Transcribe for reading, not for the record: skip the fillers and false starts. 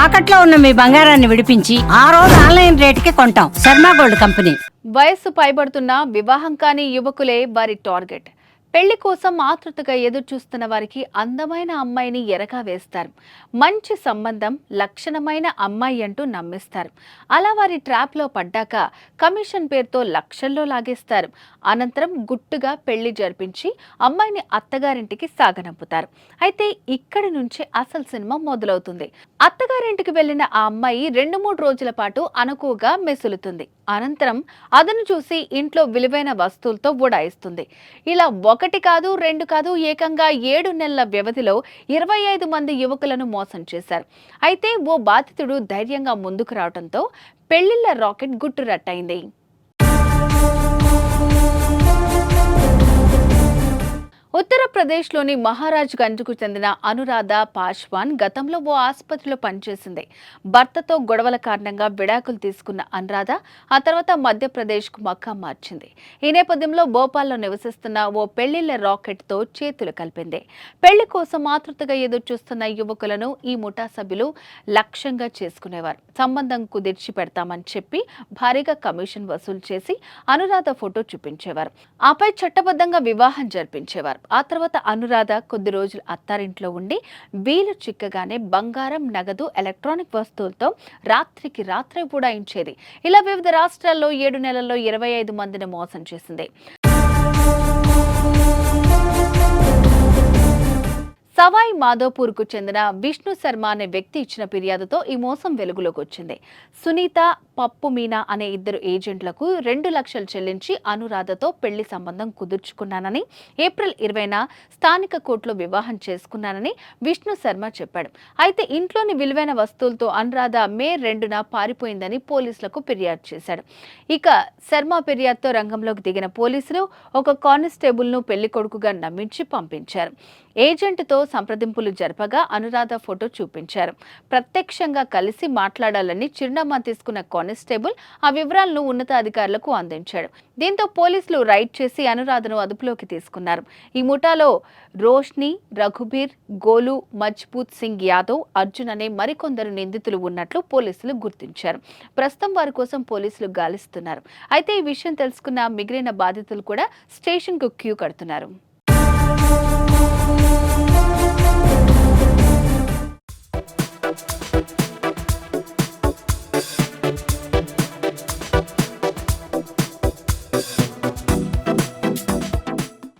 తాకట్లో ఉన్న మీ బంగారాన్ని విడిపించి ఆ రోజు ఆన్లైన్ రేటుకి కొంటాం. Sharma gold company. వయస్సు పైబడుతున్న వివాహం కాని యువకులే వారి టార్గెట్. పెళ్లి కోసం ఆతృతగా ఎదురు చూస్తున్న వారికి అందమైన అమ్మాయిని ఎరగా వేస్తారు. మంచి సంబంధం, లక్షణమైన అమ్మాయి అంటూ నమ్మిస్తారు. అలా వారి ట్రాప్లో పడ్డాక కమిషన్ పేరుతో లక్షల్లో లాగేస్తారు. అనంతరం గుట్టుగా పెళ్లి జరిపించి అమ్మాయిని అత్తగారింటికి సాగనంపుతారు. అయితే ఇక్కడి నుంచి అసలు సినిమా మొదలవుతుంది. అత్తగారింటికి వెళ్లిన ఆ అమ్మాయి 2-3 రోజుల పాటు అనుకువగా మెసులుతుంది. అనంతరం అదను చూసి ఇంట్లో విలువైన వస్తువులతో ఉడాయిస్తుంది. ఇలా 1 కాదు 2 కాదు ఏకంగా 7 నెలల వ్యవధిలో 25 మంది యువకులను మోసం చేశారు. అయితే ఓ బాధితుడు ధైర్యంగా ముందుకు రావడంతో పెళ్లిళ్ల రాకెట్ గుట్టురట్టయింది. ఉత్తరప్రదేశ్లోని మహారాజ్ గంజ్కు చెందిన అనురాధ పాశ్వాన్ గతంలో ఓ ఆసుపత్రిలో పనిచేసింది. భర్తతో గొడవల కారణంగా విడాకులు తీసుకున్న అనురాధ ఆ తర్వాత మధ్యప్రదేశ్కు మక్కా మార్చింది. ఈ నేపథ్యంలో భోపాల్లో నివసిస్తున్న ఓ పెళ్లిళ్ల రాకెట్తో చేతులు కలిపింది. పెళ్లి కోసం ఆతృతగా ఎదురు చూస్తున్న యువకులను ఈ ముఠా సభ్యులు లక్ష్యంగా చేసుకునేవారు. సంబంధం కుదిర్చి పెడతామని చెప్పి భారీగా కమిషన్ వసూలు చేసి అనురాధ ఫోటో చూపించేవారు. ఆపై చట్టబద్ధంగా వివాహం జరిపించేవారు. ఆ తర్వాత అనురాధ కొద్ది రోజులు అత్తారింట్లో ఉండి వీలు చిక్కగానే బంగారం, నగదు, ఎలక్ట్రానిక్ వస్తువులతో రాత్రికి రాత్రే ఉడాయించేది. ఇలా వివిధ రాష్ట్రాల్లో 7 నెలల్లో 25 మందిని మోసం చేసింది. సవాయ్ మాధోపూర్కు చెందిన విష్ణు శర్మ అనే వ్యక్తి ఇచ్చిన ఫిర్యాదుతో ఈ మోసం వెలుగులోకి వచ్చింది. సునీత, పప్పు మీనా అనే 2 ఏజెంట్లకు 2 లక్షలు చెల్లించి అనురాధతో పెళ్లి సంబంధం కుదుర్చుకున్నానని, ఏప్రిల్ 20న స్థానిక కోర్టులో వివాహం చేసుకున్నానని విష్ణు శర్మ చెప్పాడు. అయితే ఇంట్లోని విలువైన వస్తువులతో అనురాధ మే 2న పారిపోయిందని పోలీసులకు ఫిర్యాదు చేశాడు. ఇక శర్మ ఫిర్యాదుతో రంగంలోకి దిగిన పోలీసులు ఒక కానిస్టేబుల్ను పెళ్లి కొడుకుగా నమ్మించి పంపించారు. ఏజెంట్తో సంప్రదింపులు జరపగా అనురాధ ఫోటో చూపించారు. ప్రత్యక్షంగా కలిసి మాట్లాడాలని చిరునామా తీసుకున్న కానిస్టేబుల్ ఆ వివరాలను ఉన్నతాధికారులకు అందించాడు. దీంతో పోలీసులు రైడ్ చేసి అనురాధను అదుపులోకి తీసుకున్నారు. ఈ ముఠాలో రోష్ని, రఘుబీర్, గోలు, మజ్బూత్ సింగ్ యాదవ్, అర్జున్ అనే మరికొందరు నిందితులు ఉన్నట్లు పోలీసులు గుర్తించారు. ప్రస్తుతం వారి కోసం పోలీసులు గాలిస్తున్నారు. అయితే ఈ విషయం తెలుసుకున్న మిగిలిన బాధితులు కూడా స్టేషన్కు క్యూ కడుతున్నారు.